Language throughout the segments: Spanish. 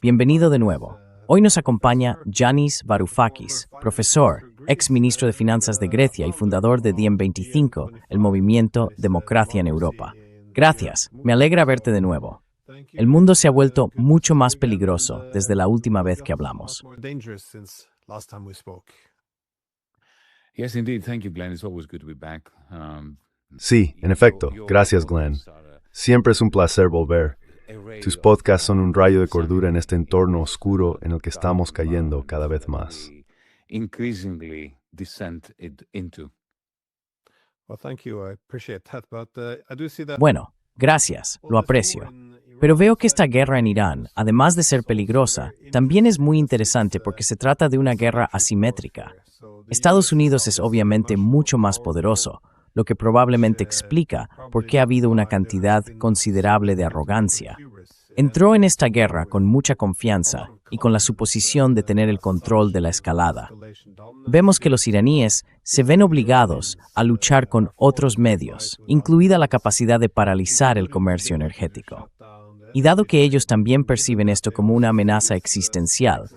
Bienvenido de nuevo. Hoy nos acompaña Yanis Varoufakis, profesor, ex ministro de Finanzas de Grecia y fundador de Diem25, el movimiento Democracia en Europa. Gracias, me alegra verte de nuevo. El mundo se ha vuelto mucho más peligroso desde la última vez que hablamos. Yes, indeed. Thank you, Glenn. It's always good to be back. Sí, en efecto. Gracias, Glenn. Siempre es un placer volver. Tus podcasts son un rayo de cordura en este entorno oscuro en el que estamos cayendo cada vez más. Increasingly descent into. Bueno, gracias, lo aprecio. Pero veo que esta guerra en Irán, además de ser peligrosa, también es muy interesante porque se trata de una guerra asimétrica. Estados Unidos es obviamente mucho más poderoso, lo que probablemente explica por qué ha habido una cantidad considerable de arrogancia. Entró en esta guerra con mucha confianza y con la suposición de tener el control de la escalada. Vemos que los iraníes se ven obligados a luchar con otros medios, incluida la capacidad de paralizar el comercio energético. Y dado que ellos también perciben esto como una amenaza existencial,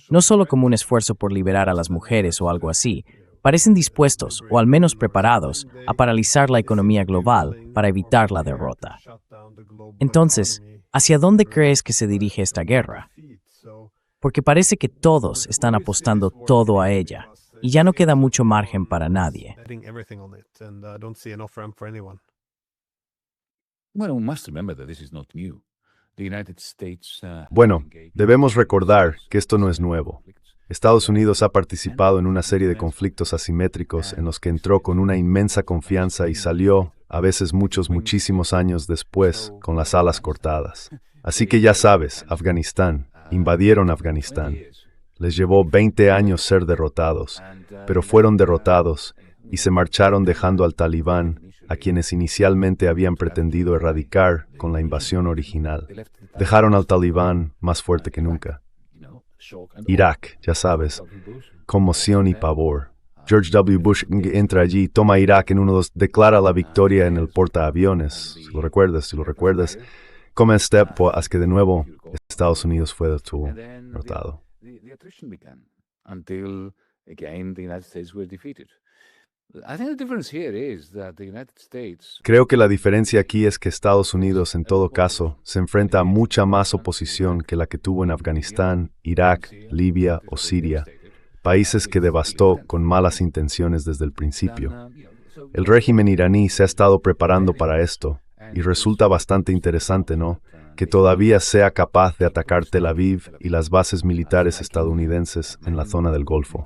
no solo como un esfuerzo por liberar a las mujeres o algo así, parecen dispuestos, o al menos preparados, a paralizar la economía global para evitar la derrota. Entonces, ¿hacia dónde crees que se dirige esta guerra? Porque parece que todos están apostando todo a ella, y ya no queda mucho margen para nadie. Well, we must remember that this is not new. The United States. Bueno, debemos recordar que esto no es nuevo. Estados Unidos ha participado en una serie de conflictos asimétricos en los que entró con una inmensa confianza y salió, a veces muchísimos años después, con las alas cortadas. Así que ya sabes, Afganistán, invadieron Afganistán. Les llevó 20 años ser derrotados, pero fueron derrotados y se marcharon dejando al Talibán, a quienes inicialmente habían pretendido erradicar con la invasión original. Dejaron al Talibán más fuerte que nunca. Irak, ya sabes, conmoción y pavor. George W. Bush entra allí, toma Irak en 1-2, declara la victoria en el portaaviones, si lo recuerdas, come step hasta que de nuevo Estados Unidos fue derrotado. Until again the United States were defeated. I think the difference here is that the United States. Creo que la diferencia aquí es que Estados Unidos, en todo caso, se enfrenta a mucha más oposición que la que tuvo en Afganistán, Irak, Libia o Siria, países que devastó con malas intenciones desde el principio. El régimen iraní se ha estado preparando para esto, y resulta bastante interesante, ¿no?, que todavía sea capaz de atacar Tel Aviv y las bases militares estadounidenses en la zona del Golfo.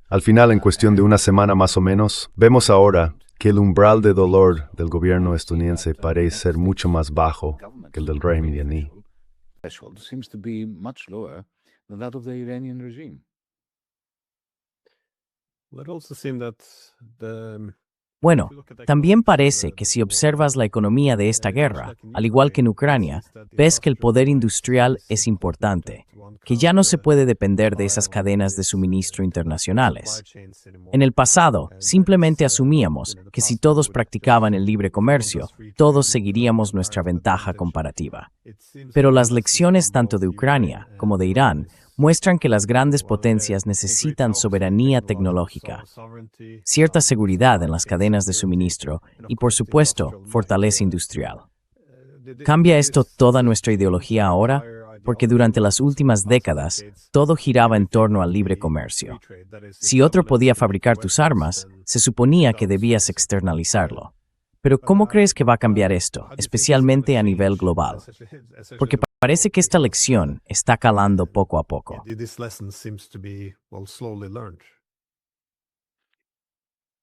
Al final, en cuestión de una semana más o menos, vemos ahora que el umbral de dolor del gobierno estadounidense parece ser mucho más bajo que el del régimen iraní. Seems to be much lower than that of the Iranian regime. Bueno, también parece que si observas la economía de esta guerra, al igual que en Ucrania, ves que el poder industrial es importante, que ya no se puede depender de esas cadenas de suministro internacionales. En el pasado, simplemente asumíamos que si todos practicaban el libre comercio, todos seguiríamos nuestra ventaja comparativa. Pero las lecciones tanto de Ucrania como de Irán muestran que las grandes potencias necesitan soberanía tecnológica, cierta seguridad en las cadenas de suministro y, por supuesto, fortaleza industrial. ¿Cambia esto toda nuestra ideología ahora? Porque durante las últimas décadas, todo giraba en torno al libre comercio. Si otro podía fabricar tus armas, se suponía que debías externalizarlo. Pero ¿cómo crees que va a cambiar esto, especialmente a nivel global? Porque parece que esta lección está calando poco a poco.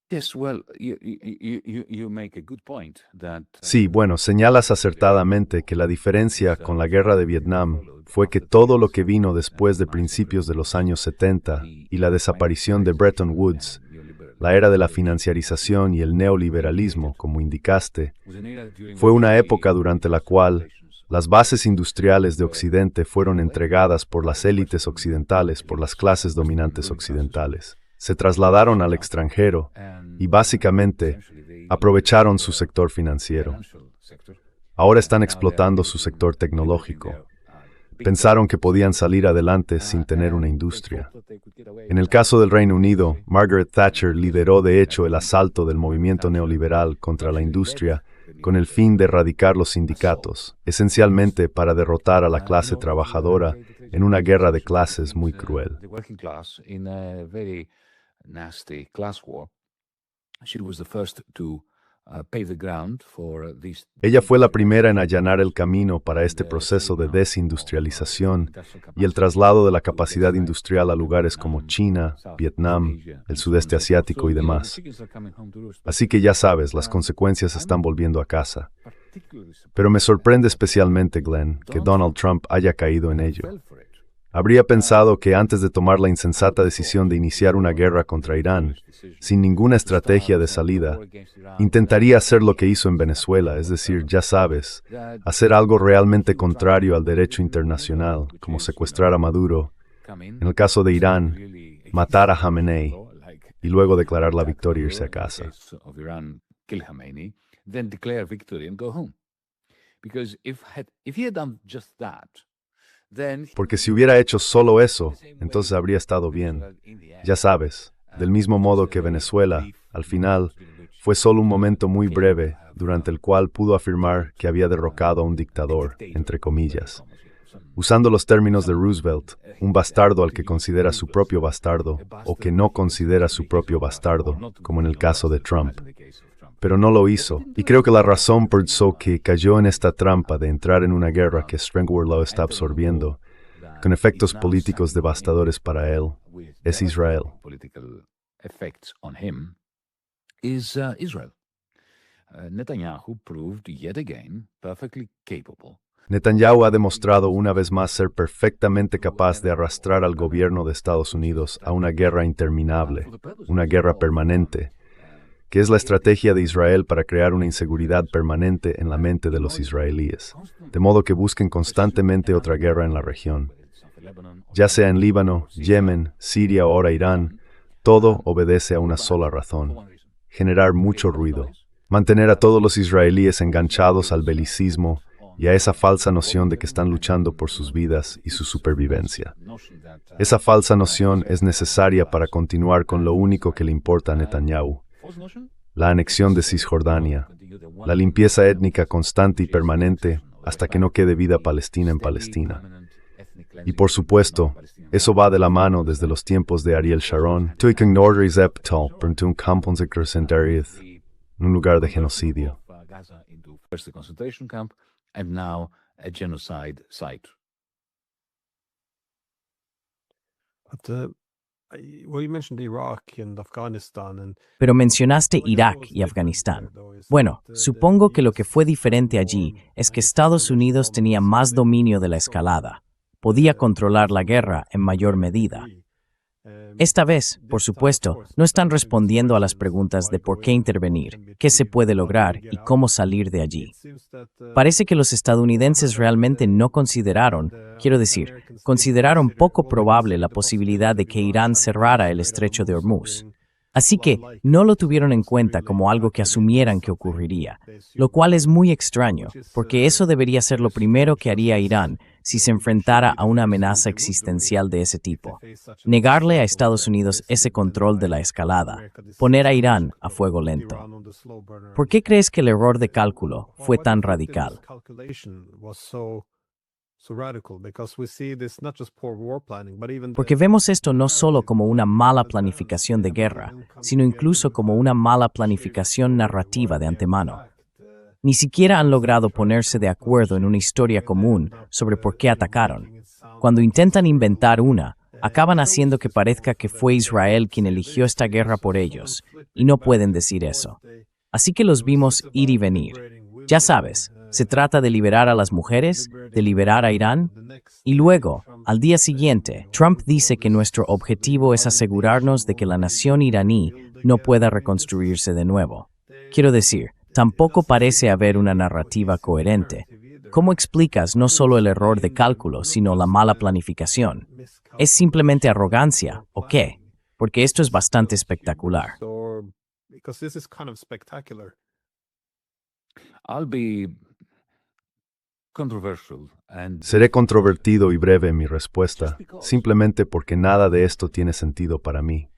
Yes, well, you make a good point that. Sí, bueno, señalas acertadamente que la diferencia con la guerra de Vietnam fue que todo lo que vino después de principios de los años 70 y la desaparición de Bretton Woods, la era de la financiarización y el neoliberalismo, como indicaste, fue una época durante la cual las bases industriales de Occidente fueron entregadas por las élites occidentales, por las clases dominantes occidentales. Se trasladaron al extranjero y básicamente aprovecharon su sector financiero. Ahora están explotando su sector tecnológico. Pensaron que podían salir adelante sin tener una industria. En el caso del Reino Unido, Margaret Thatcher lideró de hecho el asalto del movimiento neoliberal contra la industria con el fin de erradicar los sindicatos, esencialmente para derrotar a la clase trabajadora en una guerra de clases muy cruel. Ella fue la primera en allanar el camino para este proceso de desindustrialización y el traslado de la capacidad industrial a lugares como China, Vietnam, el sudeste asiático y demás. Así que ya sabes, las consecuencias están volviendo a casa. Pero me sorprende especialmente, Glenn, que Donald Trump haya caído en ello. Habría pensado que antes de tomar la insensata decisión de iniciar una guerra contra Irán, sin ninguna estrategia de salida, intentaría hacer lo que hizo en Venezuela, es decir, ya sabes, hacer algo realmente contrario al derecho internacional, como secuestrar a Maduro, en el caso de Irán, matar a Jamenei y luego declarar la victoria e irse a casa. Porque si hubiera hecho solo eso, entonces habría estado bien. Ya sabes, del mismo modo que Venezuela, al final, fue solo un momento muy breve durante el cual pudo afirmar que había derrocado a un dictador, entre comillas. Usando los términos de Roosevelt, un bastardo al que considera su propio bastardo, o que no considera su propio bastardo, como en el caso de Trump. Pero no lo hizo, y creo que la razón por la que cayó en esta trampa de entrar en una guerra que Strangler lo está absorbiendo, con efectos políticos devastadores para él, es Israel. Netanyahu ha demostrado una vez más ser perfectamente capaz de arrastrar al gobierno de Estados Unidos a una guerra interminable, una guerra permanente, que es la estrategia de Israel para crear una inseguridad permanente en la mente de los israelíes, de modo que busquen constantemente otra guerra en la región. Ya sea en Líbano, Yemen, Siria o ahora Irán, todo obedece a una sola razón: generar mucho ruido, mantener a todos los israelíes enganchados al belicismo y a esa falsa noción de que están luchando por sus vidas y su supervivencia. Esa falsa noción es necesaria para continuar con lo único que le importa a Netanyahu: la anexión de Cisjordania, la limpieza étnica constante y permanente hasta que no quede vida palestina en Palestina. Y por supuesto, eso va de la mano desde los tiempos de Ariel Sharon, en un lugar de genocidio. Pero mencionaste Irak y Afganistán. Bueno, supongo que lo que fue diferente allí es que Estados Unidos tenía más dominio de la escalada. Podía controlar la guerra en mayor medida. Esta vez, por supuesto, no están respondiendo a las preguntas de por qué intervenir, qué se puede lograr y cómo salir de allí. Parece que los estadounidenses realmente no consideraron, consideraron poco probable la posibilidad de que Irán cerrara el estrecho de Hormuz. Así que no lo tuvieron en cuenta como algo que asumieran que ocurriría, lo cual es muy extraño, porque eso debería ser lo primero que haría Irán si se enfrentara a una amenaza existencial de ese tipo. Negarle a Estados Unidos ese control de la escalada, poner a Irán a fuego lento. ¿Por qué crees que el error de cálculo fue tan radical? Porque vemos esto no solo como una mala planificación de guerra, sino incluso como una mala planificación narrativa de antemano. Ni siquiera han logrado ponerse de acuerdo en una historia común sobre por qué atacaron. Cuando intentan inventar una, acaban haciendo que parezca que fue Israel quien eligió esta guerra por ellos, y no pueden decir eso. Así que los vimos ir y venir. Ya sabes, se trata de liberar a las mujeres, de liberar a Irán, y luego, al día siguiente, Trump dice que nuestro objetivo es asegurarnos de que la nación iraní no pueda reconstruirse de nuevo. Quiero decir, tampoco parece haber una narrativa coherente. ¿Cómo explicas no solo el error de cálculo, sino la mala planificación? ¿Es simplemente arrogancia o qué? Porque esto es bastante espectacular. controversial and Seré controvertido y breve en mi respuesta, simplemente porque nada de esto tiene sentido para mí.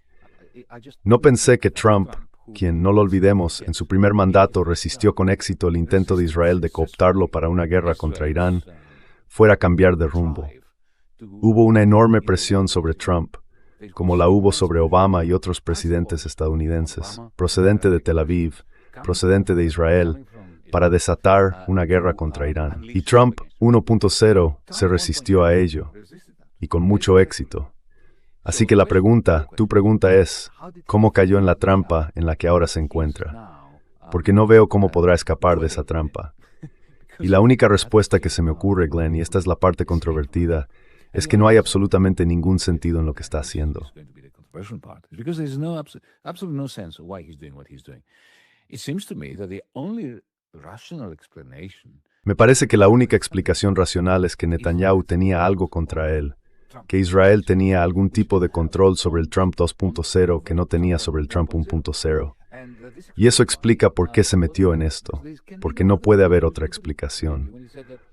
No pensé que Trump, quien, no lo olvidemos, en su primer mandato resistió con éxito el intento de Israel de cooptarlo para una guerra contra Irán, fuera a cambiar de rumbo. Hubo una enorme presión sobre Trump, como la hubo sobre Obama y otros presidentes estadounidenses, procedente de Tel Aviv, procedente de Israel, para desatar una guerra contra Irán. Y Trump 1.0 se resistió a ello, y con mucho éxito. Así que tu pregunta es, ¿cómo cayó en la trampa en la que ahora se encuentra? Porque no veo cómo podrá escapar de esa trampa. Y la única respuesta que se me ocurre, Glenn, y esta es la parte controvertida, es que no hay absolutamente ningún sentido en lo que está haciendo. because there's no absolutely no sense of why he's doing what he's doing. It seems to me that the only rational explanation Me parece que la única explicación racional es que Netanyahu tenía algo contra él, que Israel tenía algún tipo de control sobre el Trump 2.0 que no tenía sobre el Trump 1.0. Y eso explica por qué se metió en esto, porque no puede haber otra explicación.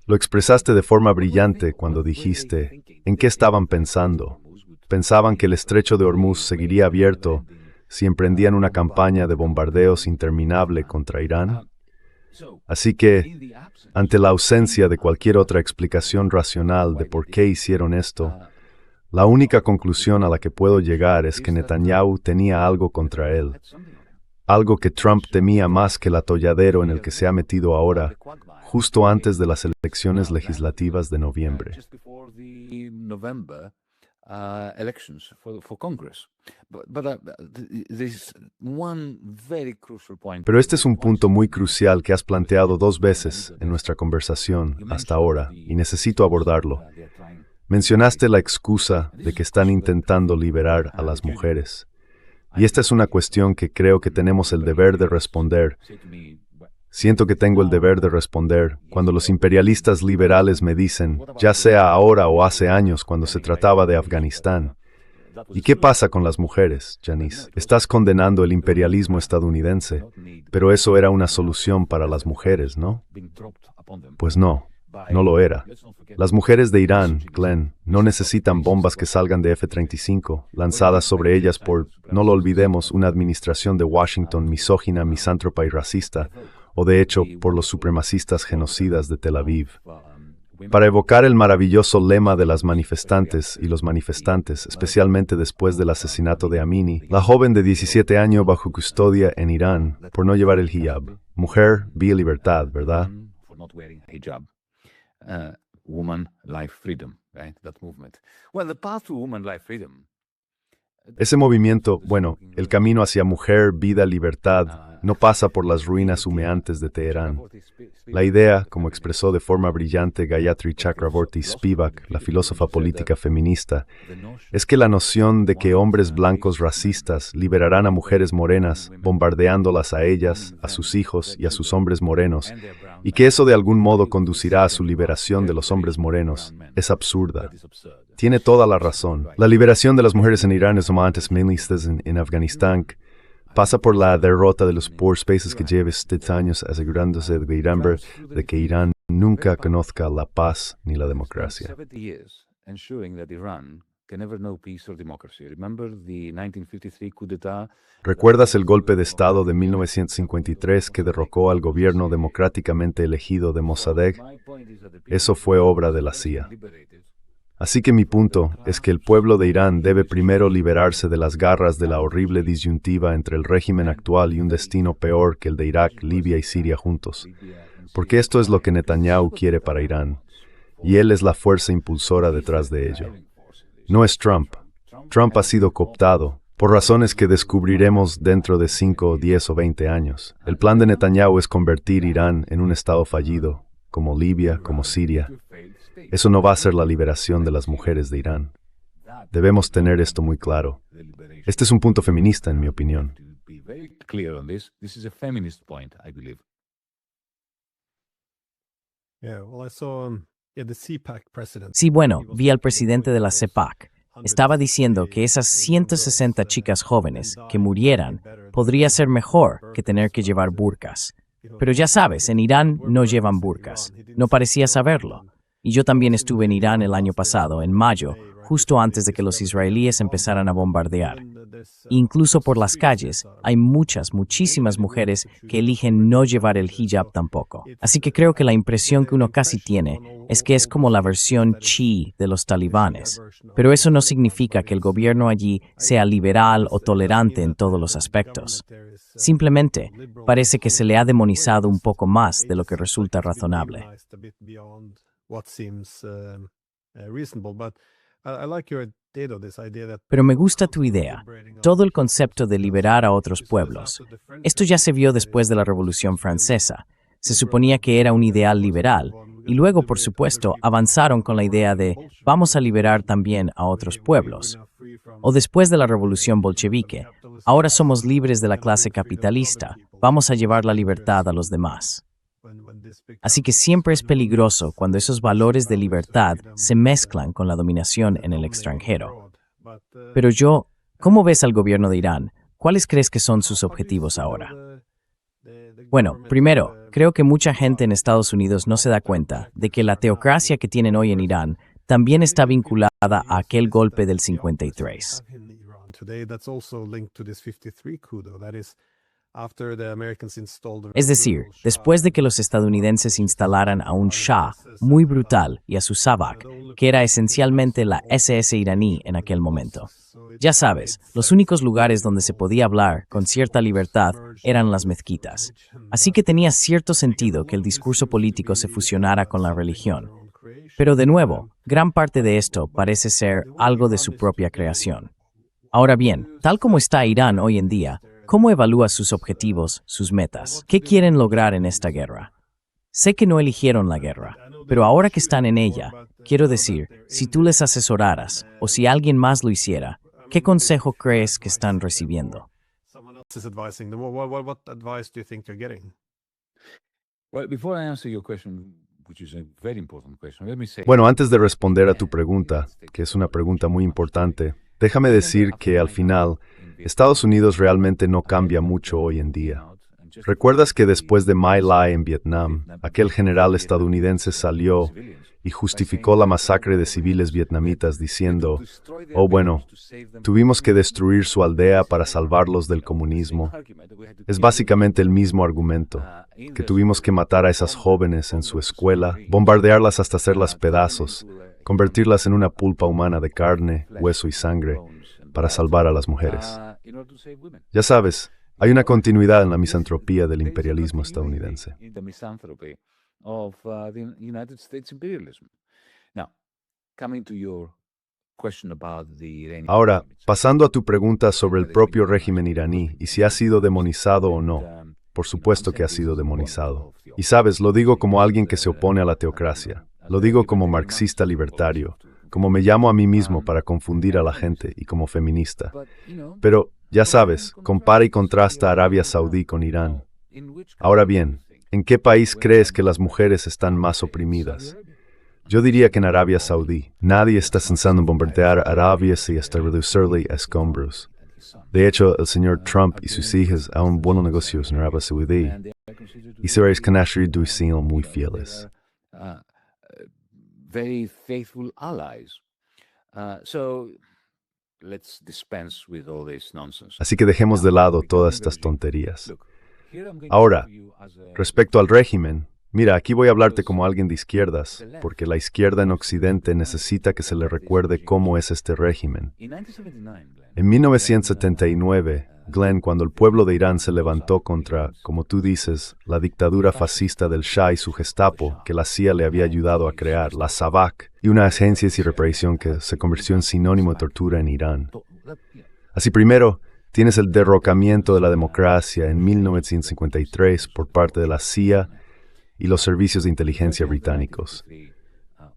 Lo expresaste de forma brillante cuando dijiste, ¿en qué estaban pensando? Pensaban que el estrecho de Hormuz seguiría abierto si emprendían una campaña de bombardeos interminable contra Irán. Así que, ante la ausencia de cualquier otra explicación racional de por qué hicieron esto, la única conclusión a la que puedo llegar es que Netanyahu tenía algo contra él, algo que Trump temía más que el atolladero en el que se ha metido ahora, justo antes de las elecciones legislativas de noviembre. just before the November elections for Congress. There's one very crucial point. Pero este es un punto muy crucial que has planteado 2 veces en nuestra conversación hasta ahora, y necesito abordarlo. Mencionaste la excusa de que están intentando liberar a las mujeres. Y esta es una cuestión que creo que tenemos el deber de responder. Siento que tengo el deber de responder cuando los imperialistas liberales me dicen, ya sea ahora o hace años cuando se trataba de Afganistán. ¿Y qué pasa con las mujeres, Janice? Estás condenando el imperialismo estadounidense, pero eso era una solución para las mujeres, ¿no? Pues no, no lo era. Las mujeres de Irán, Glenn, no necesitan bombas que salgan de F-35, lanzadas sobre ellas por, no lo olvidemos, una administración de Washington misógina, misántropa y racista, o de hecho por los supremacistas genocidas de Tel Aviv. Para evocar el maravilloso lema de las manifestantes y los manifestantes, especialmente después del asesinato de Amini, la joven de 17 años bajo custodia en Irán por no llevar el hijab. Mujer, vía libertad, ¿verdad? For not wearing hijab. Woman, life, freedom, right? That movement. Well, the path to woman, life, freedom. Ese movimiento, bueno, el camino hacia mujer, vida, libertad, no pasa por las ruinas humeantes de Teherán. La idea, como expresó de forma brillante Gayatri Chakraborty Spivak, la filósofa política feminista, es que la noción de que hombres blancos racistas liberarán a mujeres morenas, bombardeándolas a ellas, a sus hijos y a sus hombres morenos, y que eso de algún modo conducirá a su liberación de los hombres morenos, es absurda. Tiene toda la razón. La liberación de las mujeres en Irán es como antes en Afganistán. Pasa por la derrota de los poor spaces que lleva 7 años asegurándose de que Irán nunca conozca la paz ni la democracia. 70 years ensuring that Iran can never know peace or democracy. Remember the 1953 coup d'etat? ¿Recuerdas el golpe de Estado de 1953 que derrocó al gobierno democráticamente elegido de Mossadegh? Eso fue obra de la CIA. Así que mi punto es que el pueblo de Irán debe primero liberarse de las garras de la horrible disyuntiva entre el régimen actual y un destino peor que el de Irak, Libia y Siria juntos. Porque esto es lo que Netanyahu quiere para Irán, y él es la fuerza impulsora detrás de ello. No es Trump. Trump ha sido cooptado, por razones que descubriremos dentro de 5, 10 o 20 años. El plan de Netanyahu es convertir Irán en un estado fallido, como Libia, como Siria. Eso no va a ser la liberación de las mujeres de Irán. Debemos tener esto muy claro. Este es un punto feminista, en mi opinión. To be very clear on this is a feminist point, I believe. Yeah, well, I saw the CPAC president. Sí, bueno, vi al presidente de la CEPAC. Estaba diciendo que esas 160 chicas jóvenes que murieran podría ser mejor que tener que llevar burkas. Pero ya sabes, en Irán no llevan burkas. No parecía saberlo. Y yo también estuve en Irán el año pasado, en mayo, justo antes de que los israelíes empezaran a bombardear. Incluso por las calles hay muchísimas mujeres que eligen no llevar el hijab tampoco. Así que creo que la impresión que uno casi tiene es que es como la versión chi de los talibanes. Pero eso no significa que el gobierno allí sea liberal o tolerante en todos los aspectos. Simplemente parece que se le ha demonizado un poco más de lo que resulta razonable. Pero me gusta tu idea, todo el concepto de liberar a otros pueblos. Esto ya se vio después de la Revolución Francesa. Se suponía que era un ideal liberal, y luego, por supuesto, avanzaron con la idea de vamos a liberar también a otros pueblos. O después de la Revolución Bolchevique, ahora somos libres de la clase capitalista, vamos a llevar la libertad a los demás. Así que siempre es peligroso cuando esos valores de libertad se mezclan con la dominación en el extranjero. Pero ¿cómo ves al gobierno de Irán? ¿Cuáles crees que son sus objetivos ahora? Bueno, primero, creo que mucha gente en Estados Unidos no se da cuenta de que la teocracia que tienen hoy en Irán también está vinculada a aquel golpe del 53. Es decir, después de que los estadounidenses instalaran a un Shah muy brutal y a su Savak, que era esencialmente la SS iraní en aquel momento. Ya sabes, los únicos lugares donde se podía hablar con cierta libertad eran las mezquitas. Así que tenía cierto sentido que el discurso político se fusionara con la religión. Pero de nuevo, gran parte de esto parece ser algo de su propia creación. Ahora bien, tal como está Irán hoy en día, ¿cómo evalúas sus objetivos, sus metas? ¿Qué quieren lograr en esta guerra? Sé que no eligieron la guerra, pero ahora que están en ella, quiero decir, si tú les asesoraras o si alguien más lo hiciera, ¿qué consejo crees que están recibiendo? Bueno, antes de responder a tu pregunta, que es una pregunta muy importante, déjame decir que al final, Estados Unidos realmente no cambia mucho hoy en día. ¿Recuerdas que después de My Lai en Vietnam, aquel general estadounidense salió y justificó la masacre de civiles vietnamitas diciendo, oh bueno, tuvimos que destruir su aldea para salvarlos del comunismo? Es básicamente el mismo argumento, que tuvimos que matar a esas jóvenes en su escuela, bombardearlas hasta hacerlas pedazos, convertirlas en una pulpa humana de carne, hueso y sangre, para salvar a las mujeres. Ya sabes, hay una continuidad en la misantropía del imperialismo estadounidense. Ahora, pasando a tu pregunta sobre el propio régimen iraní y si ha sido demonizado o no, por supuesto que ha sido demonizado. Y sabes, lo digo como alguien que se opone a la teocracia, lo digo como marxista libertario, como me llamo a mí mismo para confundir a la gente y como feminista. Pero, ya sabes, compara y contrasta Arabia Saudí con Irán. Ahora bien, ¿en qué país crees que las mujeres están más oprimidas? Yo diría que en Arabia Saudí. Nadie está pensando en bombardear Arabia y hasta reducirle a escombros. De hecho, el señor Trump y sus hijas han buenos negocios en Arabia Saudí. Y seres canashri son muy fieles. Very faithful allies. Let's dispense with all this nonsense. Así que dejemos de lado todas estas tonterías. Ahora, respecto al régimen, mira, aquí voy a hablarte como alguien de izquierdas, porque la izquierda en Occidente necesita que se le recuerde cómo es este régimen. En 1979, Glenn, cuando el pueblo de Irán se levantó contra, como tú dices, la dictadura fascista del Shah y su Gestapo, que la CIA le había ayudado a crear, la SAVAK, y una agencia de represión que se convirtió en sinónimo de tortura en Irán. Así primero, tienes el derrocamiento de la democracia en 1953 por parte de la CIA y los servicios de inteligencia británicos.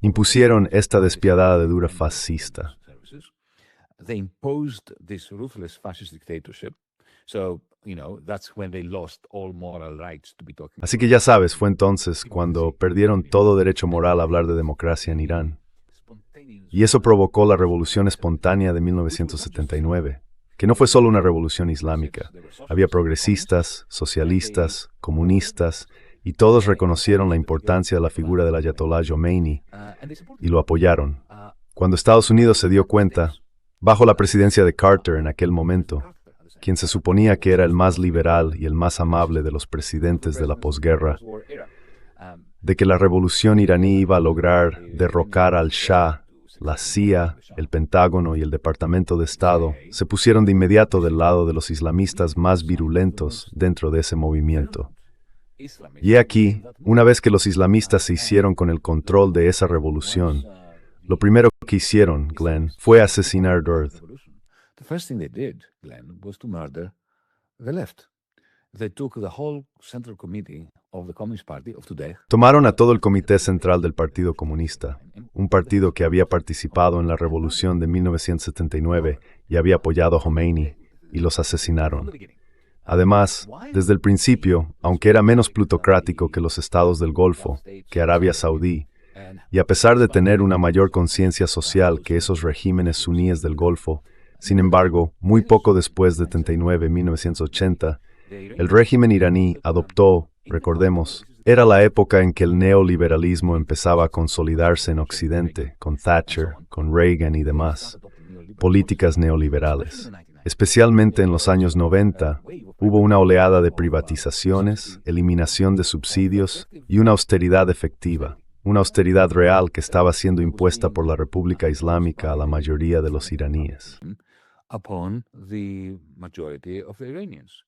Impusieron esta despiadada dura fascista. They imposed this ruthless fascist dictatorship. So, that's when they lost all moral rights to be talking. Así que ya sabes, fue entonces cuando perdieron todo derecho moral a hablar de democracia en Irán. Y eso provocó la revolución espontánea de 1979. que no fue solo una revolución islámica. Había progresistas, socialistas, comunistas, y todos reconocieron la importancia de la figura del Ayatollah Khomeini y lo apoyaron. Cuando Estados Unidos se dio cuenta, bajo la presidencia de Carter en aquel momento, quien se suponía que era el más liberal y el más amable de los presidentes de la posguerra, de que la revolución iraní iba a lograr derrocar al Shah, la CIA, el Pentágono y el Departamento de Estado, se pusieron de inmediato del lado de los islamistas más virulentos dentro de ese movimiento. Y aquí, una vez que los islamistas se hicieron con el control de esa revolución, lo primero que hicieron, Glenn, fue asesinar Durd. The first thing they did, Glenn, was to murder the left. They took the whole Central Committee of the Communist Party of today. Tomaron a todo el Comité Central del Partido Comunista, un partido que había participado en la revolución de 1979 y había apoyado a Khomeini, y los asesinaron. Además, desde el principio, aunque era menos plutocrático que los estados del Golfo, que Arabia Saudí, y a pesar de tener una mayor conciencia social que esos regímenes suníes del Golfo, sin embargo, muy poco después de 1980, el régimen iraní adoptó, recordemos, era la época en que el neoliberalismo empezaba a consolidarse en Occidente, con Thatcher, con Reagan y demás, políticas neoliberales. Especialmente en los años 90, hubo una oleada de privatizaciones, eliminación de subsidios y una austeridad efectiva. Una austeridad real que estaba siendo impuesta por la República Islámica a la mayoría de los iraníes. Upon the majority of the Iranians.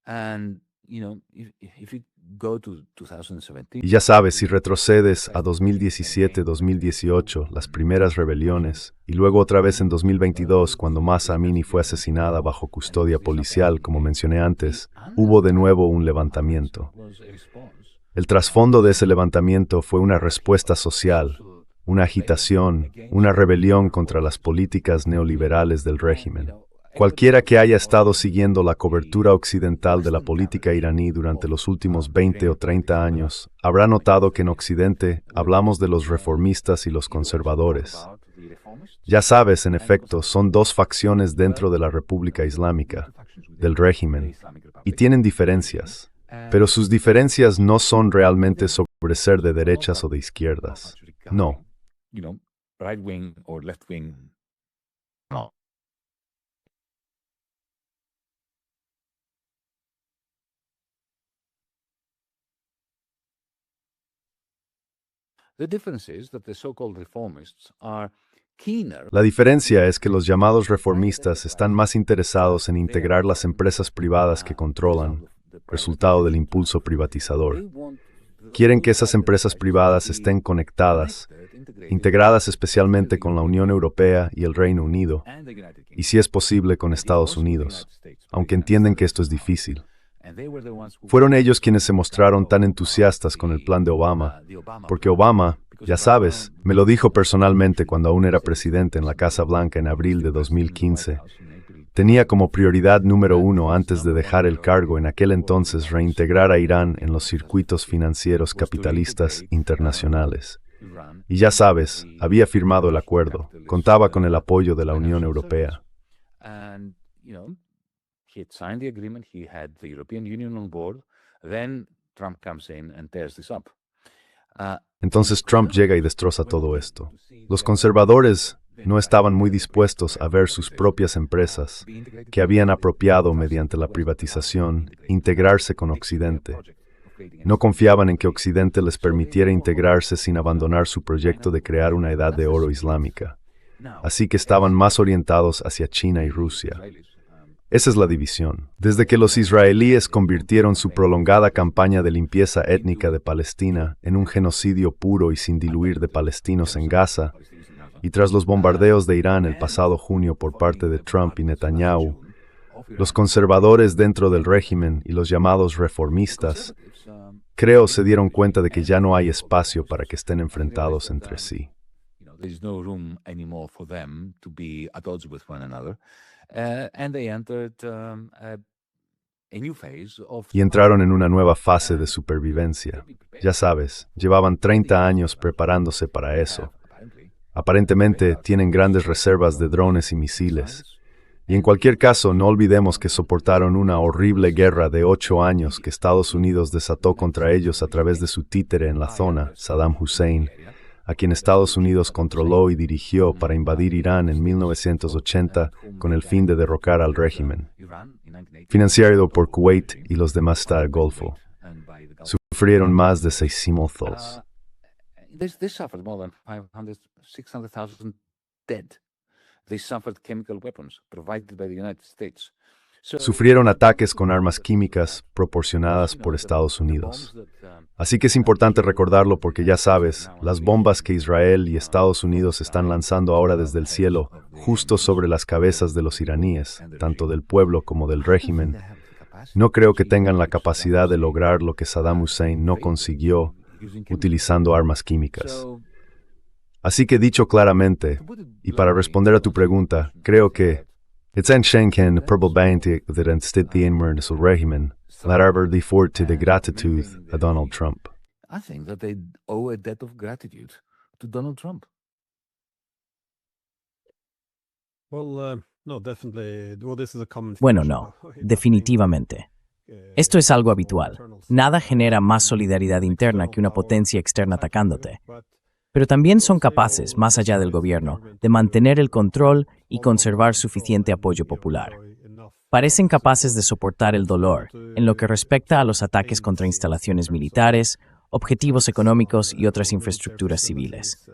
And, if you go to 2017... Y ya sabes, si retrocedes a 2017-2018, las primeras rebeliones, y luego otra vez en 2022, cuando Mahsa Amini fue asesinada bajo custodia policial, como mencioné antes, hubo de nuevo un levantamiento. El trasfondo de ese levantamiento fue una respuesta social, una agitación, una rebelión contra las políticas neoliberales del régimen. Cualquiera que haya estado siguiendo la cobertura occidental de la política iraní durante los últimos 20 o 30 años, habrá notado que en Occidente hablamos de los reformistas y los conservadores. Ya sabes, en efecto, son dos facciones dentro de la República Islámica, del régimen, y tienen diferencias. Pero sus diferencias no son realmente sobre ser de derechas o de izquierdas. No. Right wing or left wing. No. The difference is that the so-called reformists are keener. La diferencia es que los llamados reformistas están más interesados en integrar las empresas privadas que controlan, resultado del impulso privatizador. Quieren que esas empresas privadas estén conectadas, integradas especialmente con la Unión Europea y el Reino Unido, y si es posible con Estados Unidos, aunque entienden que esto es difícil. Fueron ellos quienes se mostraron tan entusiastas con el plan de Obama, porque Obama, ya sabes, me lo dijo personalmente cuando aún era presidente en la Casa Blanca en abril de 2015. Tenía como prioridad número 1 antes de dejar el cargo en aquel entonces reintegrar a Irán en los circuitos financieros capitalistas internacionales. Y ya sabes, había firmado el acuerdo, contaba con el apoyo de la Unión Europea. He had signed the agreement, he had the European Union on board, then Trump comes in and tears this up. Entonces Trump llega y destroza todo esto. Los conservadores no estaban muy dispuestos a ver sus propias empresas, que habían apropiado mediante la privatización, integrarse con Occidente. No confiaban en que Occidente les permitiera integrarse sin abandonar su proyecto de crear una edad de oro islámica. Así que estaban más orientados hacia China y Rusia. Esa es la división. Desde que los israelíes convirtieron su prolongada campaña de limpieza étnica de Palestina en un genocidio puro y sin diluir de palestinos en Gaza, y tras los bombardeos de Irán el pasado junio por parte de Trump y Netanyahu, los conservadores dentro del régimen y los llamados reformistas, creo se dieron cuenta de que ya no hay espacio para que estén enfrentados entre sí. There's no room anymore for them to be at odds with one another. And they entered a new phase of... Y entraron en una nueva fase de supervivencia. Ya sabes, llevaban 30 años preparándose para eso. Aparentemente tienen grandes reservas de drones y misiles. Y en cualquier caso, no olvidemos que soportaron una horrible guerra de 8 años que Estados Unidos desató contra ellos a través de su títere en la zona, Saddam Hussein, a quien Estados Unidos controló y dirigió para invadir Irán en 1980 con el fin de derrocar al régimen, financiado por Kuwait y los demás estados del Golfo. Sufrieron más de 600. They suffered more than 600,000 dead. They suffered chemical weapons provided by the United States. Sufrieron ataques con armas químicas proporcionadas por Estados Unidos. Así que es importante recordarlo porque ya sabes, las bombas que Israel y Estados Unidos están lanzando ahora desde el cielo, justo sobre las cabezas de los iraníes, tanto del pueblo como del régimen, no creo que tengan la capacidad de lograr lo que Saddam Hussein no consiguió utilizando armas químicas. Así que dicho claramente, y para responder a tu pregunta, creo que het zijn schenken probablemente dat het steeds de inmers el régimen, later die forte de gratitud a Donald Trump. I think that they owe a debt of gratitude to Donald Trump. Well, no, definitely. Well, this is a common Bueno, feature. no, definitivamente. Esto es algo habitual. Nada genera más solidaridad interna que una potencia externa atacándote. Pero también son capaces, más allá del gobierno, de mantener el control y conservar suficiente apoyo popular. Parecen capaces de soportar el dolor en lo que respecta a los ataques contra instalaciones militares, objetivos económicos y otras infraestructuras civiles.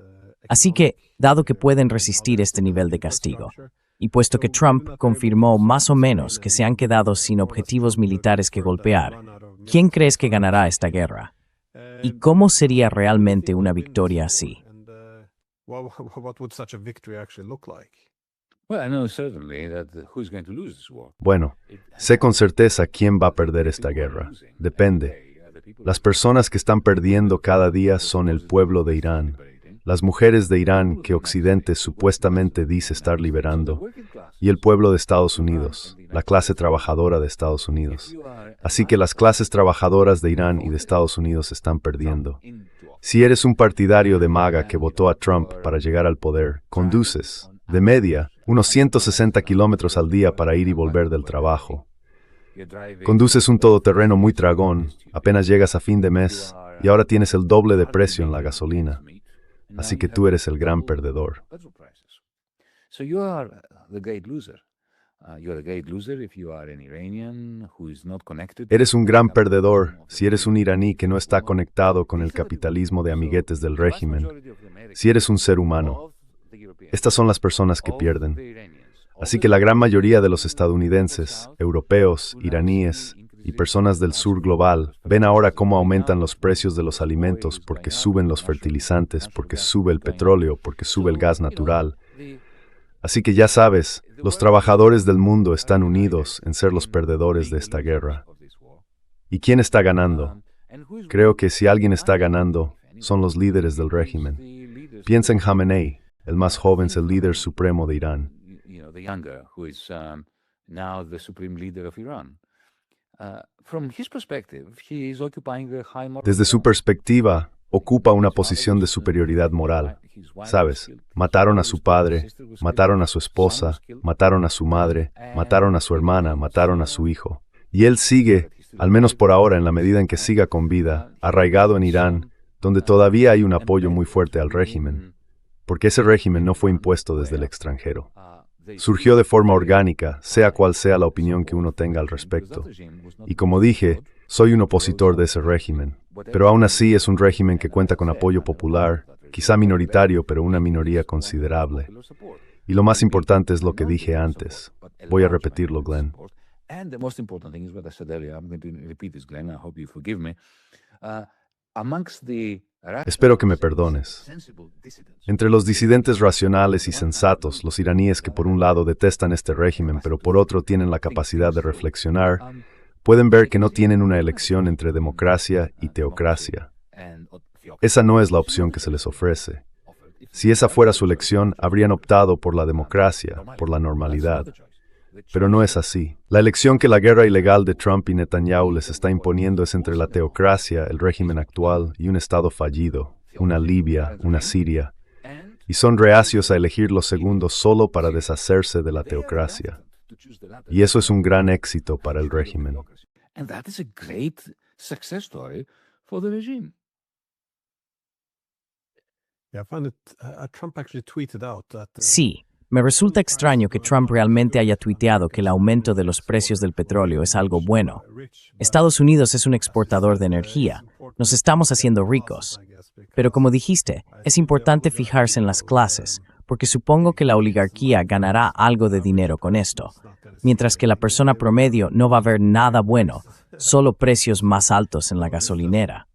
Así que, dado que pueden resistir este nivel de castigo, y puesto que Trump confirmó más o menos que se han quedado sin objetivos militares que golpear, ¿quién crees que ganará esta guerra? ¿Y cómo sería realmente una victoria así? What would such a victory actually look like? Well, I know certainly that who's going to lose this war. Bueno, sé con certeza quién va a perder esta guerra. Depende. Las personas que están perdiendo cada día son el pueblo de Irán, las mujeres de Irán que Occidente supuestamente dice estar liberando, y el pueblo de Estados Unidos, la clase trabajadora de Estados Unidos. Así que las clases trabajadoras de Irán y de Estados Unidos están perdiendo. Si eres un partidario de MAGA que votó a Trump para llegar al poder, conduces, de media, unos 160 kilómetros al día para ir y volver del trabajo. Conduces un todoterreno muy tragón, apenas llegas a fin de mes, y ahora tienes el doble de precio en la gasolina. Así que tú eres el gran perdedor. So you are the great loser. You are a great loser if you are an Iranian who is not connected. Eres un gran perdedor si eres un iraní que no está conectado con el capitalismo de amiguetes del régimen. Si eres un ser humano. Estas son las personas que pierden. Así que la gran mayoría de los estadounidenses, europeos, iraníes y personas del sur global ven ahora cómo aumentan los precios de los alimentos porque suben los fertilizantes, porque sube el petróleo, porque sube el gas natural. Así que ya sabes, los trabajadores del mundo están unidos en ser los perdedores de esta guerra. ¿Y quién está ganando? Creo que si alguien está ganando, son los líderes del régimen. Piensa en Khamenei, el más joven, es el líder supremo de Irán. Desde su perspectiva, ocupa una posición de superioridad moral. ¿Sabes? Mataron a su padre, mataron a su esposa, mataron a su madre, mataron a su hermana, mataron a su hijo. Y él sigue, al menos por ahora, en la medida en que siga con vida, arraigado en Irán, donde todavía hay un apoyo muy fuerte al régimen, porque ese régimen no fue impuesto desde el extranjero. Surgió de forma orgánica, sea cual sea la opinión que uno tenga al respecto. Y como dije, soy un opositor de ese régimen, pero aún así es un régimen que cuenta con apoyo popular, quizá minoritario, pero una minoría considerable. Y lo más importante es lo que dije antes. Voy a repetirlo, Glenn. And the most important thing is what I said earlier. I'm going to repeat this, Glenn. I hope you forgive me. Amongst the Espero que me perdones. Entre los disidentes racionales y sensatos, los iraníes que por un lado detestan este régimen, pero por otro tienen la capacidad de reflexionar, pueden ver que no tienen una elección entre democracia y teocracia. Esa no es la opción que se les ofrece. Si esa fuera su elección, habrían optado por la democracia, por la normalidad. Pero no es así. La elección que la guerra ilegal de Trump y Netanyahu les está imponiendo es entre la teocracia, el régimen actual, y un Estado fallido, una Libia, una Siria. Y son reacios a elegir lo segundo solo para deshacerse de la teocracia. Y eso es un gran éxito para el régimen. And that is a great success story for the regime. Yeah, I found it. Trump actually tweeted out that. Sí, me resulta extraño que Trump realmente haya tuiteado que el aumento de los precios del petróleo es algo bueno. Estados Unidos es un exportador de energía. Nos estamos haciendo ricos. Pero como dijiste, es importante fijarse en las clases, porque supongo que la oligarquía ganará algo de dinero con esto, mientras que la persona promedio no va a ver nada bueno, solo precios más altos en la gasolinera.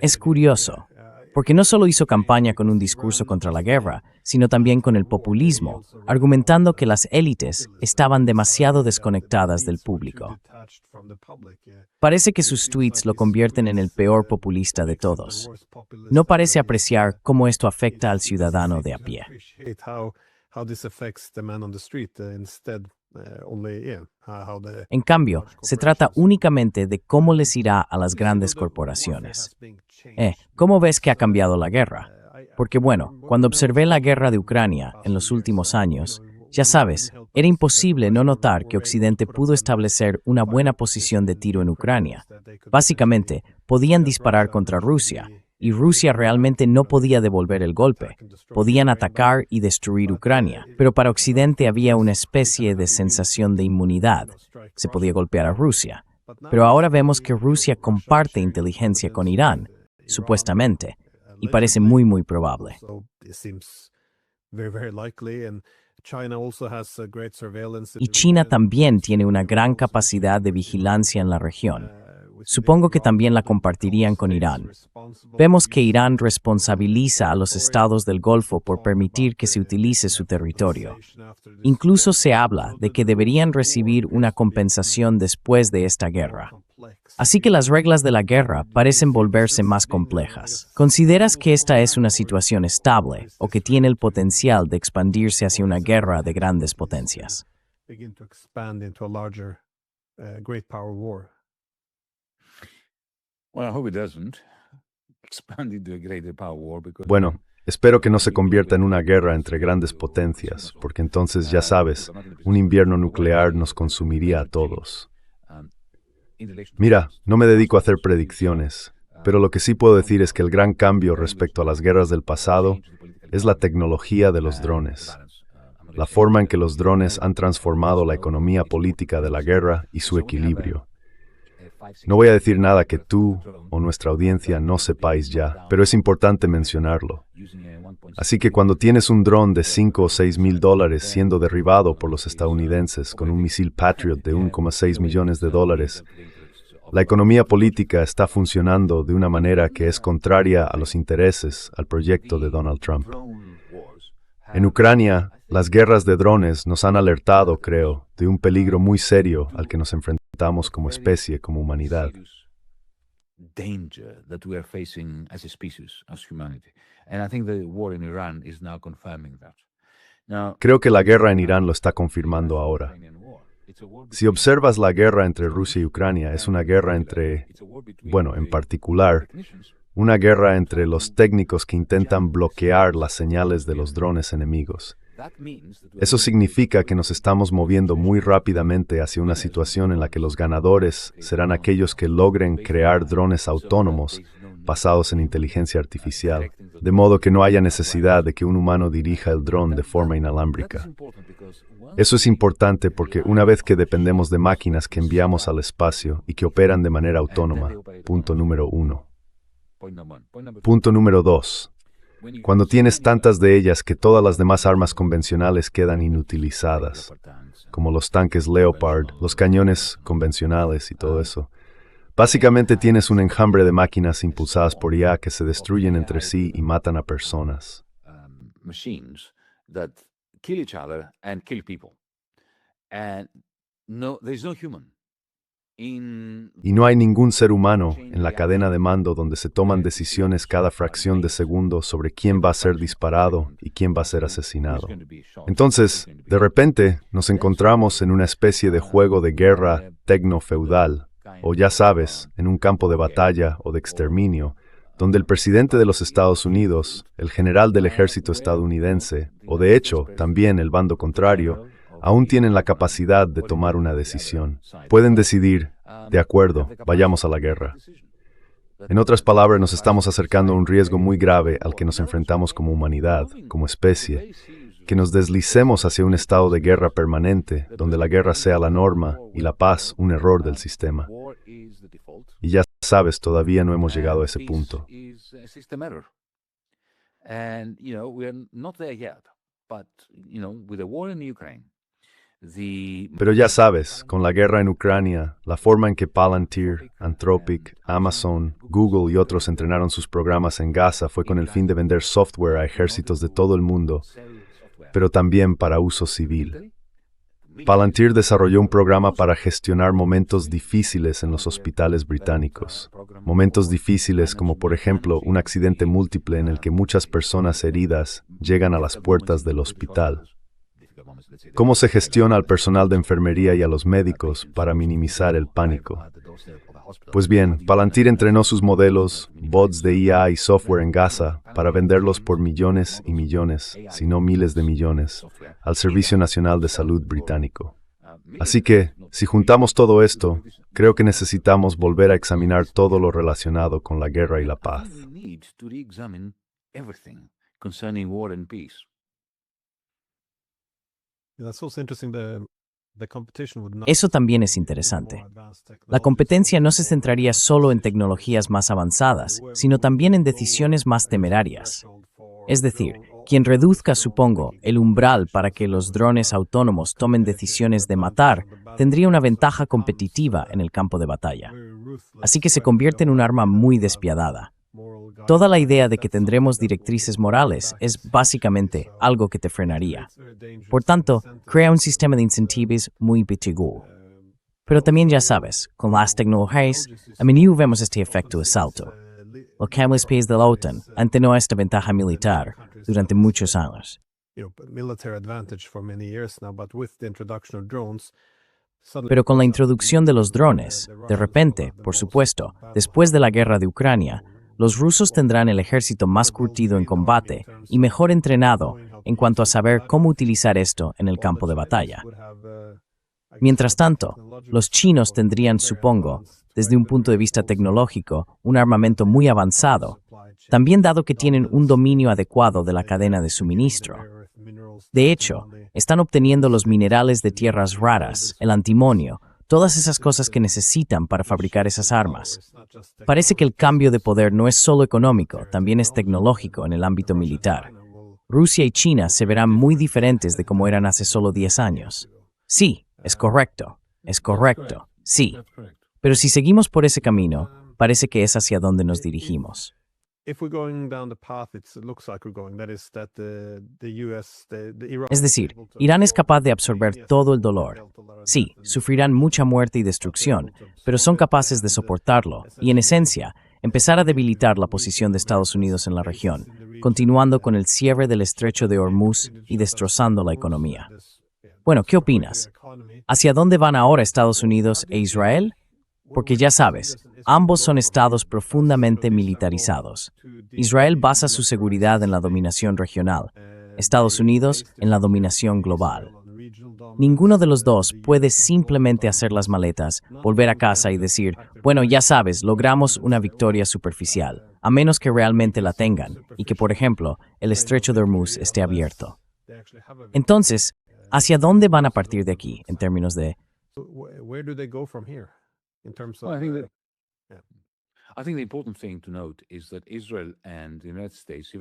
Es curioso, porque no solo hizo campaña con un discurso contra la guerra, sino también con el populismo, argumentando que las élites estaban demasiado desconectadas del público. Parece que sus tweets lo convierten en el peor populista de todos. No parece apreciar cómo esto afecta al ciudadano de a pie. En cambio, se trata únicamente de cómo les irá a las grandes corporaciones. ¿Cómo ves que ha cambiado la guerra? Porque bueno, cuando observé la guerra de Ucrania en los últimos años, ya sabes, era imposible no notar que Occidente pudo establecer una buena posición de tiro en Ucrania. Básicamente, podían disparar contra Rusia, y Rusia realmente no podía devolver el golpe. Podían atacar y destruir Ucrania, pero para Occidente había una especie de sensación de inmunidad. Se podía golpear a Rusia. Pero ahora vemos que Rusia comparte inteligencia con Irán, supuestamente, y parece muy, muy probable. Y China también tiene una gran capacidad de vigilancia en la región. Supongo que también la compartirían con Irán. Vemos que Irán responsabiliza a los estados del Golfo por permitir que se utilice su territorio. Incluso se habla de que deberían recibir una compensación después de esta guerra. Así que las reglas de la guerra parecen volverse más complejas. ¿Consideras que esta es una situación estable o que tiene el potencial de expandirse hacia una guerra de grandes potencias? Bueno, espero que no se convierta en una guerra entre grandes potencias, porque entonces, ya sabes, un invierno nuclear nos consumiría a todos. Mira, no me dedico a hacer predicciones, pero lo que sí puedo decir es que el gran cambio respecto a las guerras del pasado es la tecnología de los drones. La forma en que los drones han transformado la economía política de la guerra y su equilibrio. No voy a decir nada que tú o nuestra audiencia no sepáis ya, pero es importante mencionarlo. Así que cuando tienes un dron de 5 o 6 mil dólares siendo derribado por los estadounidenses con un misil Patriot de 1,6 millones de dólares, la economía política está funcionando de una manera que es contraria a los intereses al proyecto de Donald Trump. En Ucrania, las guerras de drones nos han alertado, creo, de un peligro muy serio al que nos enfrentamos como especie, como humanidad. Creo que la guerra en Irán lo está confirmando ahora. Si observas la guerra entre Rusia y Ucrania, es una guerra entre, bueno, en particular, una guerra entre los técnicos que intentan bloquear las señales de los drones enemigos. Eso significa que nos estamos moviendo muy rápidamente hacia una situación en la que los ganadores serán aquellos que logren crear drones autónomos basados en inteligencia artificial, de modo que no haya necesidad de que un humano dirija el dron de forma inalámbrica. Eso es importante porque una vez que dependemos de máquinas que enviamos al espacio y que operan de manera autónoma, punto número 1. Punto número 2. Cuando tienes tantas de ellas que todas las demás armas convencionales quedan inutilizadas, como los tanques Leopard, los cañones convencionales y todo eso, básicamente tienes un enjambre de máquinas impulsadas por IA que se destruyen entre sí y matan a personas. Y no hay ningún ser humano en la cadena de mando donde se toman decisiones cada fracción de segundo sobre quién va a ser disparado y quién va a ser asesinado. Entonces, de repente, nos encontramos en una especie de juego de guerra tecno-feudal, o ya sabes, en un campo de batalla o de exterminio, donde el presidente de los Estados Unidos, el general del ejército estadounidense, o de hecho, también el bando contrario, aún tienen la capacidad de tomar una decisión. Pueden decidir, de acuerdo, vayamos a la guerra. En otras palabras, nos estamos acercando a un riesgo muy grave al que nos enfrentamos como humanidad, como especie, que nos deslicemos hacia un estado de guerra permanente, donde la guerra sea la norma y la paz un error del sistema. Y ya sabes, todavía no hemos llegado a ese punto. Pero ya sabes, con la guerra en Ucrania, la forma en que Palantir, Anthropic, Amazon, Google y otros entrenaron sus programas en Gaza fue con el fin de vender software a ejércitos de todo el mundo, pero también para uso civil. Palantir desarrolló un programa para gestionar momentos difíciles en los hospitales británicos. Momentos difíciles como, por ejemplo, un accidente múltiple en el que muchas personas heridas llegan a las puertas del hospital. ¿Cómo se gestiona al personal de enfermería y a los médicos para minimizar el pánico? Pues bien, Palantir entrenó sus modelos, bots de IA y software en Gaza para venderlos por millones y millones, si no miles de millones, al Servicio Nacional de Salud británico. Así que, si juntamos todo esto, creo que necesitamos volver a examinar todo lo relacionado con la guerra y la paz. Eso también es interesante. La competencia no se centraría solo en tecnologías más avanzadas, sino también en decisiones más temerarias. Es decir, quien reduzca, supongo, el umbral para que los drones autónomos tomen decisiones de matar, tendría una ventaja competitiva en el campo de batalla. Así que se convierte en un arma muy despiadada. Toda la idea de que tendremos directrices morales es básicamente algo que te frenaría. Por tanto, crea un sistema de incentivos muy pichigú. Pero también ya sabes, con las tecnologías, a menudo vemos este efecto de salto. Los cambios países de la OTAN han tenido esta ventaja militar durante muchos años. Pero con la introducción de los drones, de repente, por supuesto, después de la guerra de Ucrania, los rusos tendrán el ejército más curtido en combate y mejor entrenado en cuanto a saber cómo utilizar esto en el campo de batalla. Mientras tanto, los chinos tendrían, supongo, desde un punto de vista tecnológico, un armamento muy avanzado, también dado que tienen un dominio adecuado de la cadena de suministro. De hecho, están obteniendo los minerales de tierras raras, el antimonio, todas esas cosas que necesitan para fabricar esas armas. Parece que el cambio de poder no es solo económico, también es tecnológico en el ámbito militar. Rusia y China se verán muy diferentes de como eran hace solo 10 años. Sí, es correcto, sí. Pero si seguimos por ese camino, parece que es hacia donde nos dirigimos. Es decir, Irán es capaz de absorber todo el dolor. Sí, sufrirán mucha muerte y destrucción, pero son capaces de soportarlo y, en esencia, empezar a debilitar la posición de Estados Unidos en la región, continuando con el cierre del estrecho de Hormuz y destrozando la economía. Bueno, ¿qué opinas? ¿Hacia dónde van ahora Estados Unidos e Israel? Porque ya sabes, ambos son estados profundamente militarizados. Israel basa su seguridad en la dominación regional, Estados Unidos en la dominación global. Ninguno de los dos puede simplemente hacer las maletas, volver a casa y decir, bueno, ya sabes, logramos una victoria superficial, a menos que realmente la tengan y que, por ejemplo, el estrecho de Hormuz esté abierto. Entonces, ¿hacia dónde van a partir de aquí en términos de...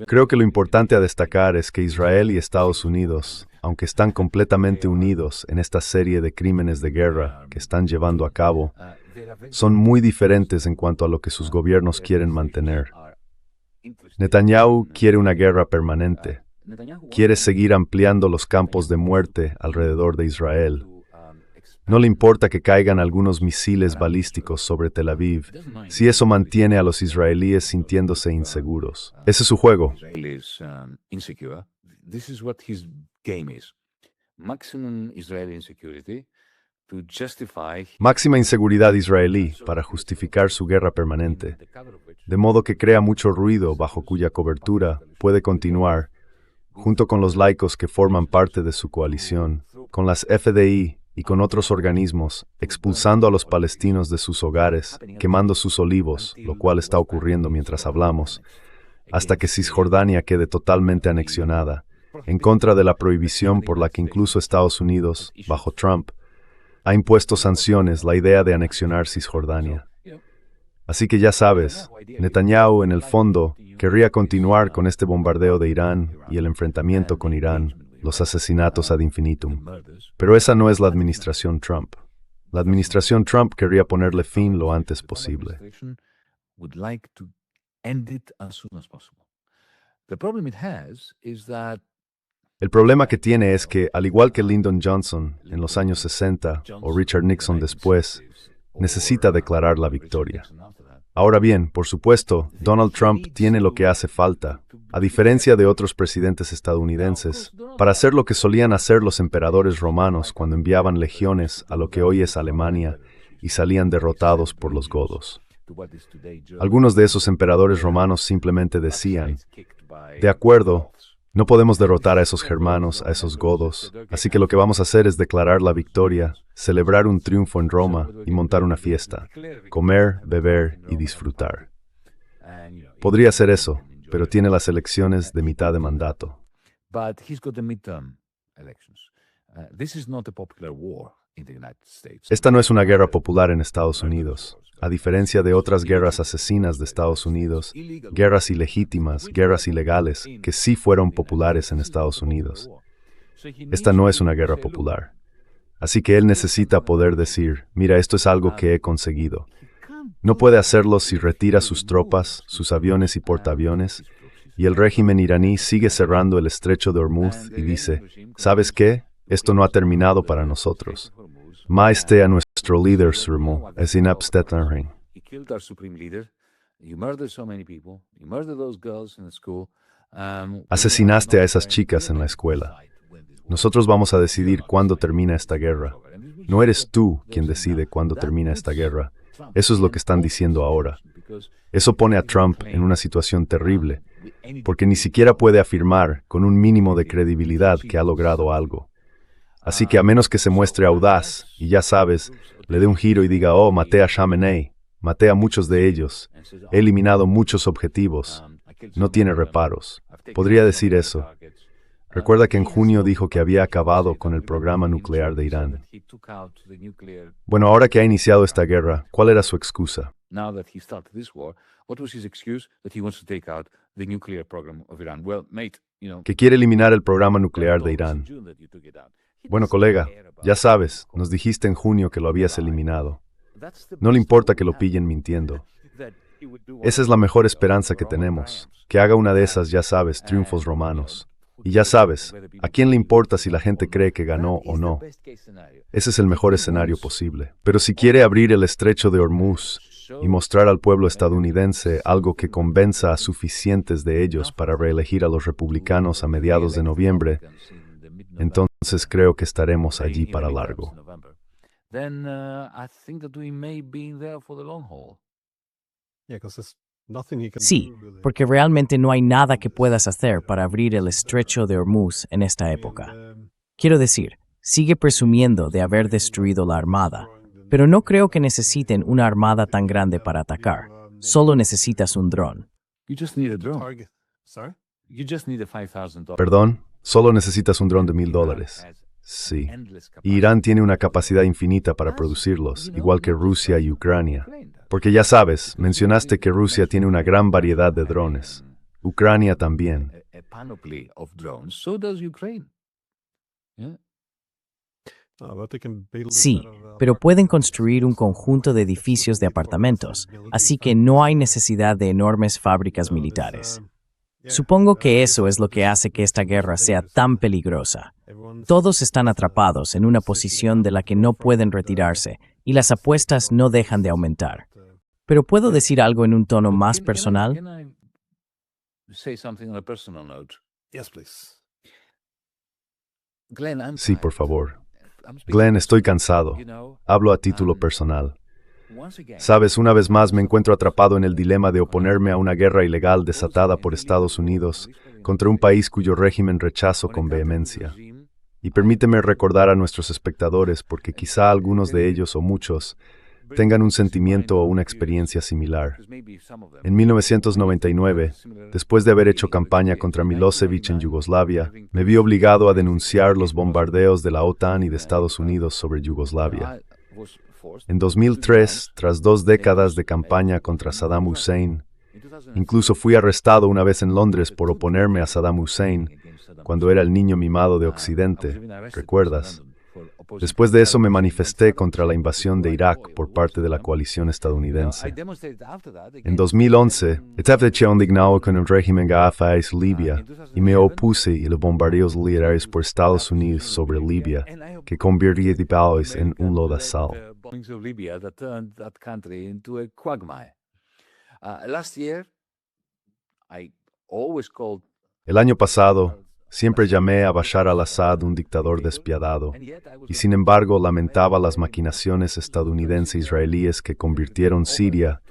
Creo que lo importante a destacar es que Israel y Estados Unidos, aunque están completamente unidos en esta serie de crímenes de guerra que están llevando a cabo, son muy diferentes en cuanto a lo que sus gobiernos quieren mantener. Netanyahu quiere una guerra permanente. Quiere seguir ampliando los campos de muerte alrededor de Israel. No le importa que caigan algunos misiles balísticos sobre Tel Aviv, si eso mantiene a los israelíes sintiéndose inseguros. Ese es su juego. Máxima inseguridad israelí para justificar su guerra permanente, de modo que crea mucho ruido bajo cuya cobertura puede continuar, junto con los laicos que forman parte de su coalición, con las FDI y con otros organismos, expulsando a los palestinos de sus hogares, quemando sus olivos, lo cual está ocurriendo mientras hablamos, hasta que Cisjordania quede totalmente anexionada, en contra de la prohibición por la que incluso Estados Unidos, bajo Trump, ha impuesto sanciones la idea de anexionar Cisjordania. Así que ya sabes, Netanyahu, en el fondo, querría continuar con este bombardeo de Irán y el enfrentamiento con Irán, los asesinatos ad infinitum. Pero esa no es la administración Trump. La administración Trump querría ponerle fin lo antes posible. El problema que tiene es que, al igual que Lyndon Johnson en los años 60 o Richard Nixon después, necesita declarar la victoria. Ahora bien, por supuesto, Donald Trump tiene lo que hace falta, a diferencia de otros presidentes estadounidenses, para hacer lo que solían hacer los emperadores romanos cuando enviaban legiones a lo que hoy es Alemania y salían derrotados por los godos. Algunos de esos emperadores romanos simplemente decían, de acuerdo, no podemos derrotar a esos germanos, a esos godos, así que lo que vamos a hacer es declarar la victoria, celebrar un triunfo en Roma y montar una fiesta, comer, beber y disfrutar. Podría hacer eso, pero tiene las elecciones de mitad de mandato. Esta no es una guerra popular en Estados Unidos. A diferencia de otras guerras asesinas de Estados Unidos, guerras ilegítimas, guerras ilegales, que sí fueron populares en Estados Unidos. Esta no es una guerra popular. Así que él necesita poder decir, mira, esto es algo que he conseguido. No puede hacerlo si retira sus tropas, sus aviones y portaaviones, y el régimen iraní sigue cerrando el estrecho de Hormuz y dice, ¿sabes qué? Esto no ha terminado para nosotros. Maesté a nuestro líder supremo, Esinab Stettenring. Asesinaste a esas chicas en la escuela. Nosotros vamos a decidir cuándo termina esta guerra. No eres tú quien decide cuándo termina esta guerra. Eso es lo que están diciendo ahora. Eso pone a Trump en una situación terrible, porque ni siquiera puede afirmar con un mínimo de credibilidad que ha logrado algo. Así que a menos que se muestre audaz, y ya sabes, le dé un giro y diga, oh, maté a Khamenei, maté a muchos de ellos, he eliminado muchos objetivos, no tiene reparos. Podría decir eso. Recuerda que en junio dijo que había acabado con el programa nuclear de Irán. Bueno, ahora que ha iniciado esta guerra, ¿cuál era su excusa? Que quiere eliminar el programa nuclear de Irán. Bueno, colega, ya sabes, nos dijiste en junio que lo habías eliminado. No le importa que lo pillen mintiendo. Esa es la mejor esperanza que tenemos, que haga una de esas, ya sabes, triunfos romanos. Y ya sabes, ¿a quién le importa si la gente cree que ganó o no? Ese es el mejor escenario posible. Pero si quiere abrir el estrecho de Hormuz y mostrar al pueblo estadounidense algo que convenza a suficientes de ellos para reelegir a los republicanos a mediados de noviembre, entonces creo que estaremos allí para largo. Sí, porque realmente no hay nada que puedas hacer para abrir el estrecho de Hormuz en esta época. Quiero decir, sigue presumiendo de haber destruido la armada, pero no creo que necesiten una armada tan grande para atacar. Solo necesitas un dron. ¿Perdón? Solo necesitas un dron de $1,000. Sí. Y Irán tiene una capacidad infinita para producirlos, igual que Rusia y Ucrania. Porque ya sabes, mencionaste que Rusia tiene una gran variedad de drones. Ucrania también. Sí, pero pueden construir un conjunto de edificios de apartamentos, así que no hay necesidad de enormes fábricas militares. Supongo que eso es lo que hace que esta guerra sea tan peligrosa. Todos están atrapados en una posición de la que no pueden retirarse y las apuestas no dejan de aumentar. Pero ¿puedo decir algo en un tono más personal? Sí, por favor. Glenn, estoy cansado. Hablo a título personal. Sabes, una vez más me encuentro atrapado en el dilema de oponerme a una guerra ilegal desatada por Estados Unidos contra un país cuyo régimen rechazo con vehemencia. Y permíteme recordar a nuestros espectadores, porque quizá algunos de ellos o muchos tengan un sentimiento o una experiencia similar. En 1999, después de haber hecho campaña contra Milosevic en Yugoslavia, me vi obligado a denunciar los bombardeos de la OTAN y de Estados Unidos sobre Yugoslavia. En 2003, tras 2 décadas de campaña contra Saddam Hussein, incluso fui arrestado una vez en Londres por oponerme a Saddam Hussein cuando era el niño mimado de Occidente, ¿recuerdas? Después de eso me manifesté contra la invasión de Irak por parte de la coalición estadounidense. En 2011, estaba indignado con el régimen Gaddafi en Libia y me opuse a los bombardeos liderados por Estados Unidos sobre Libia, que convirtió el país en un lodazal. El año pasado, siempre llamé a Bashar al-Assad un dictador despiadado, y sin embargo lamentaba las maquinaciones estadounidense-israelíes que convirtieron Siria,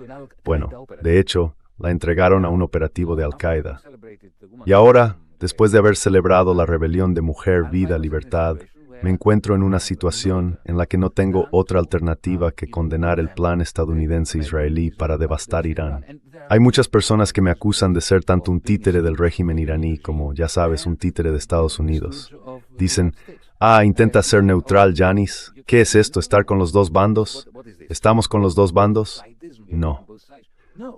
de hecho, la entregaron a un operativo de Al-Qaeda. Y ahora, después de haber celebrado la rebelión de Mujer, Vida, Libertad, me encuentro en una situación en la que no tengo otra alternativa que condenar el plan estadounidense-israelí para devastar Irán. Hay muchas personas que me acusan de ser tanto un títere del régimen iraní como, ya sabes, un títere de Estados Unidos. Dicen, intenta ser neutral, Yanis. ¿Qué es esto, estar con los dos bandos? ¿Estamos con los dos bandos? No.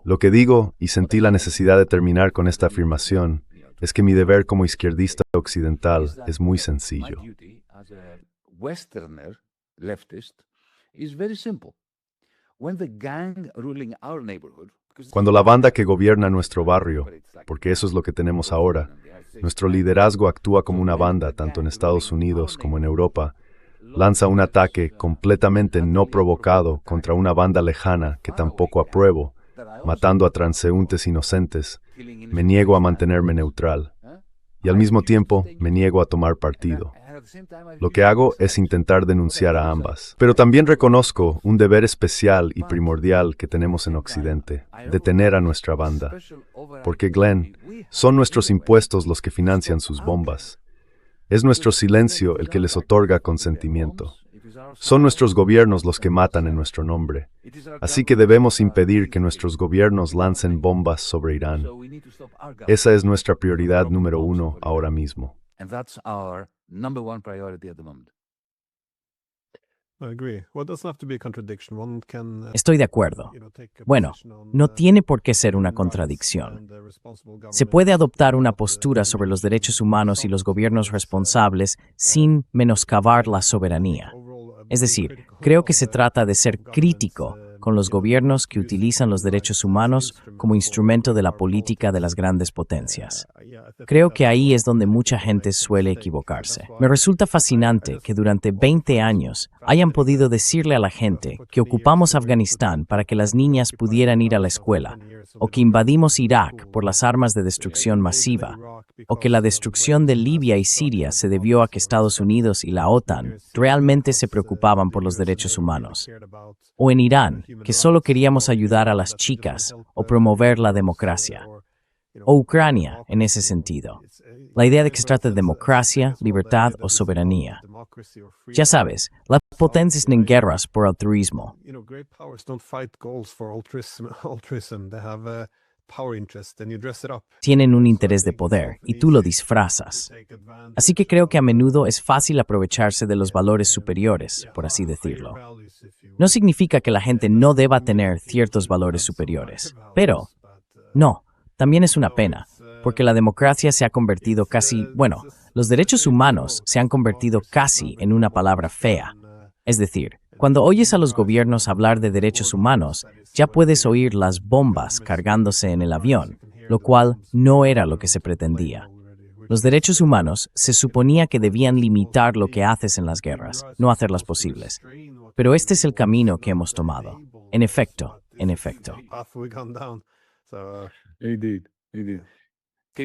Lo que digo, y sentí la necesidad de terminar con esta afirmación, es que mi deber como izquierdista occidental es muy sencillo. Cuando la banda que gobierna nuestro barrio, porque eso es lo que tenemos ahora, nuestro liderazgo actúa como una banda tanto en Estados Unidos como en Europa, lanza un ataque completamente no provocado contra una banda lejana que tampoco apruebo, matando a transeúntes inocentes, me niego a mantenerme neutral. Y al mismo tiempo, me niego a tomar partido. Lo que hago es intentar denunciar a ambas. Pero también reconozco un deber especial y primordial que tenemos en Occidente, detener a nuestra banda. Porque, Glenn, son nuestros impuestos los que financian sus bombas. Es nuestro silencio el que les otorga consentimiento. Son nuestros gobiernos los que matan en nuestro nombre. Así que debemos impedir que nuestros gobiernos lancen bombas sobre Irán. Esa es nuestra prioridad número 1 ahora mismo. Estoy de acuerdo. Bueno, no tiene por qué ser una contradicción. Se puede adoptar una postura sobre los derechos humanos y los gobiernos responsables sin menoscabar la soberanía. Es decir, creo que se trata de ser crítico con los gobiernos que utilizan los derechos humanos como instrumento de la política de las grandes potencias. Creo que ahí es donde mucha gente suele equivocarse. Me resulta fascinante que durante 20 años hayan podido decirle a la gente que ocupamos Afganistán para que las niñas pudieran ir a la escuela, o que invadimos Irak por las armas de destrucción masiva, o que la destrucción de Libia y Siria se debió a que Estados Unidos y la OTAN realmente se preocupaban por los derechos humanos. O en Irán, que solo queríamos ayudar a las chicas o promover la democracia. O Ucrania, en ese sentido. La idea de que se trata de democracia, libertad o soberanía. Ya sabes, las potencias en guerras por altruismo. Tienen un interés de poder y tú lo disfrazas. Así que creo que a menudo es fácil aprovecharse de los valores superiores, por así decirlo. No significa que la gente no deba tener ciertos valores superiores, pero no, también es una pena, porque la democracia se ha convertido los derechos humanos se han convertido casi en una palabra fea. Es decir, cuando oyes a los gobiernos hablar de derechos humanos, ya puedes oír las bombas cargándose en el avión, lo cual no era lo que se pretendía. Los derechos humanos se suponía que debían limitar lo que haces en las guerras, no hacerlas posibles. Pero este es el camino que hemos tomado. En efecto. ¿Te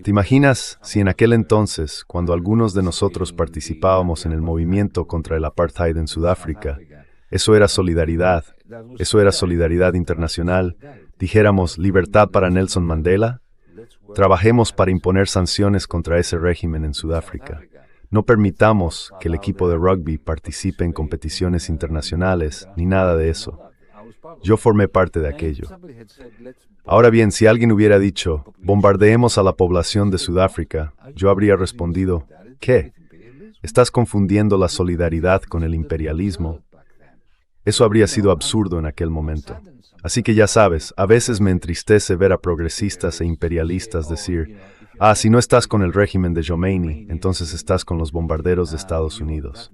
imaginas si en aquel entonces, cuando algunos de nosotros participábamos en el movimiento contra el apartheid en Sudáfrica, eso era solidaridad internacional, dijéramos libertad para Nelson Mandela? Trabajemos para imponer sanciones contra ese régimen en Sudáfrica. No permitamos que el equipo de rugby participe en competiciones internacionales, ni nada de eso. Yo formé parte de aquello. Ahora bien, si alguien hubiera dicho, bombardeemos a la población de Sudáfrica, yo habría respondido, ¿qué? ¿Estás confundiendo la solidaridad con el imperialismo? Eso habría sido absurdo en aquel momento. Así que ya sabes, a veces me entristece ver a progresistas e imperialistas decir, si no estás con el régimen de Khomeini, entonces estás con los bombarderos de Estados Unidos.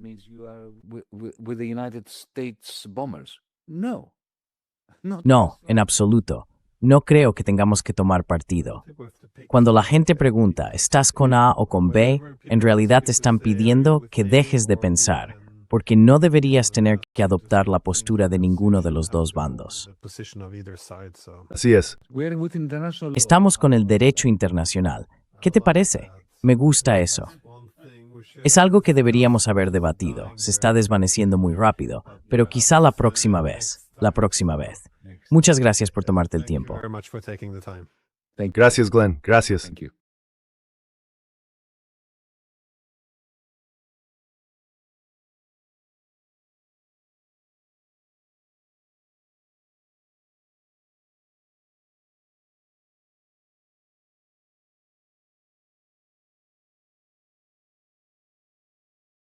No, en absoluto. No creo que tengamos que tomar partido. Cuando la gente pregunta, ¿estás con A o con B?, en realidad te están pidiendo que dejes de pensar, porque no deberías tener que adoptar la postura de ninguno de los dos bandos. Así es. Estamos con el derecho internacional. ¿Qué te parece? Me gusta eso. Es algo que deberíamos haber debatido. Se está desvaneciendo muy rápido, pero quizá la próxima vez. Muchas gracias por tomarte el tiempo. Gracias, Glenn. Gracias. Thank you.